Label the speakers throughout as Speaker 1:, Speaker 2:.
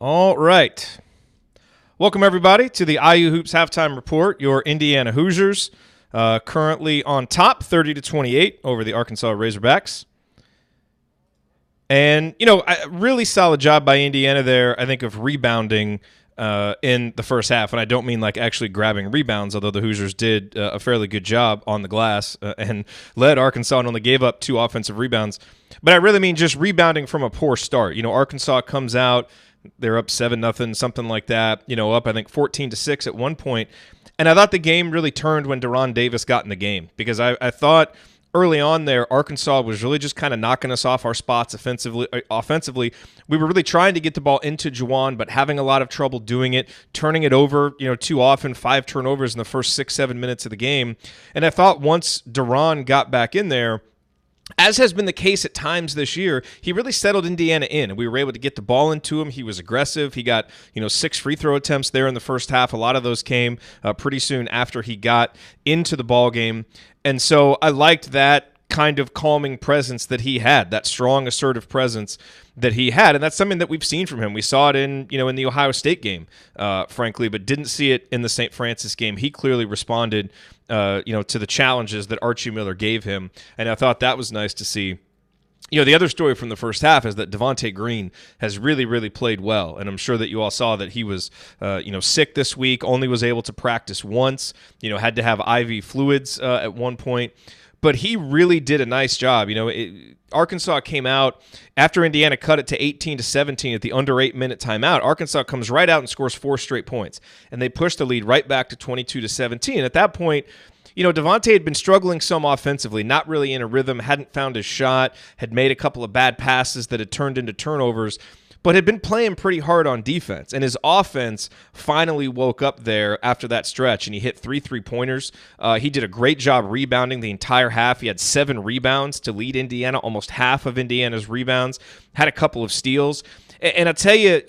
Speaker 1: All right. Welcome, everybody, to the IU Hoops Halftime Report. Your Indiana Hoosiers currently on top, 30-28 over the Arkansas Razorbacks. And, a really solid job by Indiana there, I think, of rebounding in the first half. And I don't mean like actually grabbing rebounds, although the Hoosiers did a fairly good job on the glass and led Arkansas and only gave up 2 offensive rebounds. But I really mean just rebounding from a poor start. Arkansas comes out. They're up 7-0, something like that, up, I think, 14-6 at one point. And I thought the game really turned when De'Ron Davis got in the game because I thought early on there, Arkansas was really just kind of knocking us off our spots offensively. We were really trying to get the ball into Juwan, but having a lot of trouble doing it, turning it over, too often, 5 turnovers in the first 6-7 minutes of the game. And I thought once De'Ron got back in there, as has been the case at times this year, he really settled Indiana in, and we were able to get the ball into him. He was aggressive. He got 6 free throw attempts there in the first half. A lot of those came pretty soon after he got into the ball game, and so I liked that kind of calming presence that he had, that strong, assertive presence that he had, and that's something that we've seen from him. We saw it in the Ohio State game, frankly, but didn't see it in the St. Francis game. He clearly responded, to the challenges that Archie Miller gave him, and I thought that was nice to see. The other story from the first half is that Devontae Green has really, really played well, and I'm sure that you all saw that he was, sick this week, only was able to practice once, had to have IV fluids at one point. But he really did a nice job. Arkansas came out after Indiana cut it to 18-17 at the under 8-minute timeout. Arkansas comes right out and scores 4 straight points, and they push the lead right back to 22-17. At that point, Devontae had been struggling some offensively, not really in a rhythm, hadn't found his shot, had made a couple of bad passes that had turned into turnovers, but had been playing pretty hard on defense. And his offense finally woke up there after that stretch, and he hit 3 3-pointers. He did a great job rebounding the entire half. He had 7 rebounds to lead Indiana, almost half of Indiana's rebounds, had a couple of steals. And I'll tell you,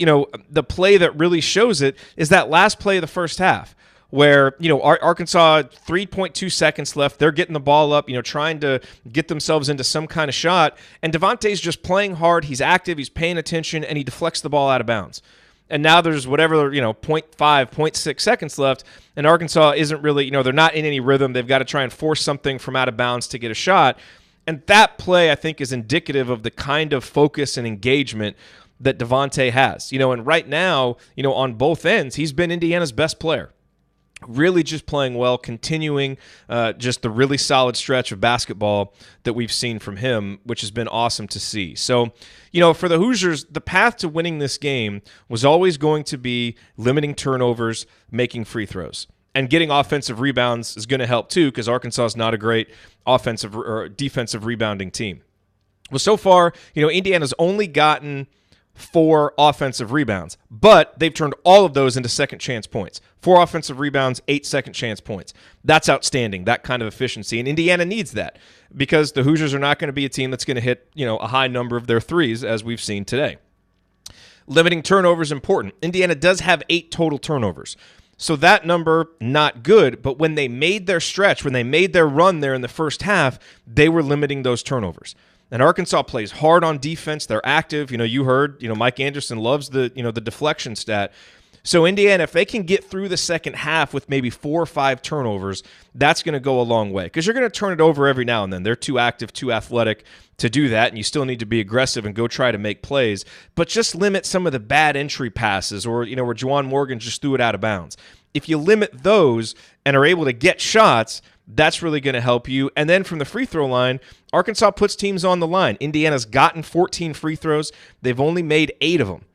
Speaker 1: the play that really shows it is that last play of the first half, where, Arkansas, 3.2 seconds left. They're getting the ball up, trying to get themselves into some kind of shot. And Devontae's just playing hard. He's active. He's paying attention, and he deflects the ball out of bounds. And now there's whatever, 0.5, 0.6 seconds left, and Arkansas isn't really, they're not in any rhythm. They've got to try and force something from out of bounds to get a shot. And that play, I think, is indicative of the kind of focus and engagement that Devontae has. And right now, on both ends, he's been Indiana's best player. Really just playing well, continuing just the really solid stretch of basketball that we've seen from him, which has been awesome to see. So, for the Hoosiers, the path to winning this game was always going to be limiting turnovers, making free throws. And getting offensive rebounds is going to help too, because Arkansas is not a great offensive or defensive rebounding team. Well, so far, Indiana's only gotten 4 offensive rebounds, but they've turned all of those into second chance points. 4 offensive rebounds, 8 second chance points. That's outstanding, that kind of efficiency, and Indiana needs that because the Hoosiers are not going to be a team that's going to hit, a high number of their threes as we've seen today. Limiting turnovers is important. Indiana does have 8 total turnovers. So that number, not good, but when they made their stretch, when they made their run there in the first half, they were limiting those turnovers. And Arkansas plays hard on defense. They're active. You heard, Mike Anderson loves the deflection stat. So Indiana, if they can get through the second half with maybe 4 or 5 turnovers, that's going to go a long way because you're going to turn it over every now and then. They're too active, too athletic to do that, and you still need to be aggressive and go try to make plays. But just limit some of the bad entry passes or, where Juwan Morgan just threw it out of bounds. If you limit those and are able to get shots, that's really going to help you. And then from the free throw line, Arkansas puts teams on the line. Indiana's gotten 14 free throws. They've only made 8 of them.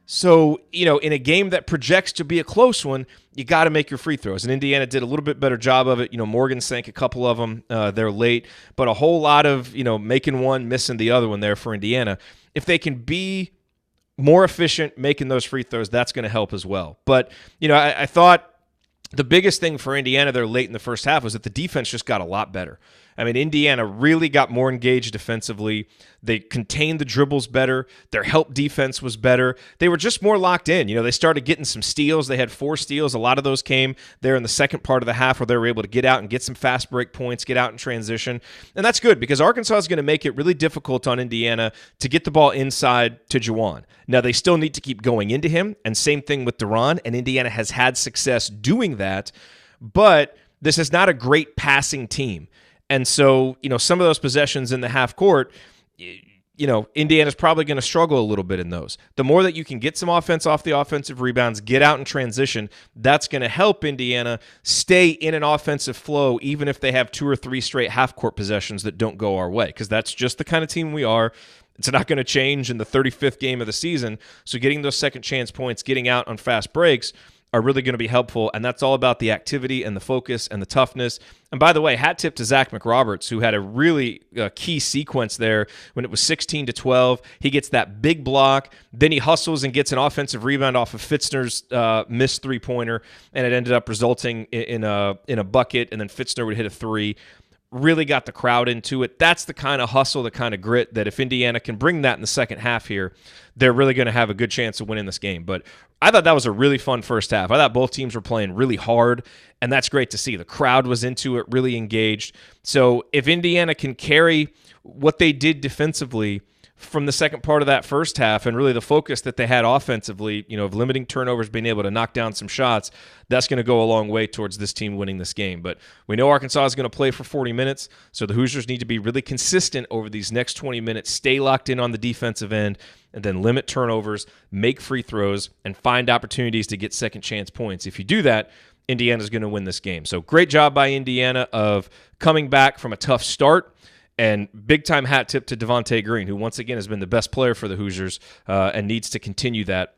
Speaker 1: So, in a game that projects to be a close one, you got to make your free throws. And Indiana did a little bit better job of it. Morgan sank a couple of them. They're late. But a whole lot of, making one, missing the other one there for Indiana. If they can be more efficient making those free throws, that's going to help as well. But, I thought the biggest thing for Indiana there late in the first half was that the defense just got a lot better. I mean, Indiana really got more engaged defensively. They contained the dribbles better. Their help defense was better. They were just more locked in. They started getting some steals. They had 4 steals. A lot of those came there in the second part of the half where they were able to get out and get some fast break points, get out in transition. And that's good because Arkansas is going to make it really difficult on Indiana to get the ball inside to Juwan. Now, they still need to keep going into him, and same thing with Duran, and Indiana has had success doing that, but this is not a great passing team. And so, some of those possessions in the half court, Indiana's probably going to struggle a little bit in those. The more that you can get some offense off the offensive rebounds, get out in transition, that's going to help Indiana stay in an offensive flow, even if they have 2 or 3 straight half-court possessions that don't go our way, because that's just the kind of team we are. It's not going to change in the 35th game of the season. So getting those second chance points, getting out on fast breaks are really going to be helpful, and that's all about the activity and the focus and the toughness. And by the way, hat tip to Zach McRoberts, who had a really key sequence there when it was 16-12. He gets that big block, then he hustles and gets an offensive rebound off of Fitzner's missed three-pointer, and it ended up resulting in a bucket, and then Fitzner would hit a 3. Really got the crowd into it. That's the kind of hustle, the kind of grit that if Indiana can bring that in the second half here, they're really going to have a good chance of winning this game. But I thought that was a really fun first half. I thought both teams were playing really hard, and that's great to see. The crowd was into it, really engaged. So if Indiana can carry what they did defensively from the second part of that first half and really the focus that they had offensively, of limiting turnovers, being able to knock down some shots, that's going to go a long way towards this team winning this game. But we know Arkansas is going to play for 40 minutes, so the Hoosiers need to be really consistent over these next 20 minutes, stay locked in on the defensive end, and then limit turnovers, make free throws, and find opportunities to get second chance points. If you do that, Indiana's going to win this game. So great job by Indiana of coming back from a tough start. And big-time hat tip to Devontae Green, who once again has been the best player for the Hoosiers and needs to continue that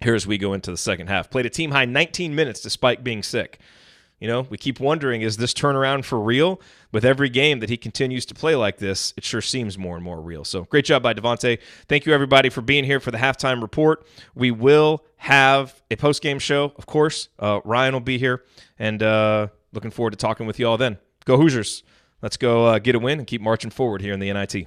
Speaker 1: here as we go into the second half. Played a team-high 19 minutes despite being sick. We keep wondering, is this turnaround for real? With every game that he continues to play like this, it sure seems more and more real. So great job by Devontae. Thank you, everybody, for being here for the halftime report. We will have a post-game show, of course. Ryan will be here, and looking forward to talking with you all then. Go Hoosiers. Let's go get a win and keep marching forward here in the NIT.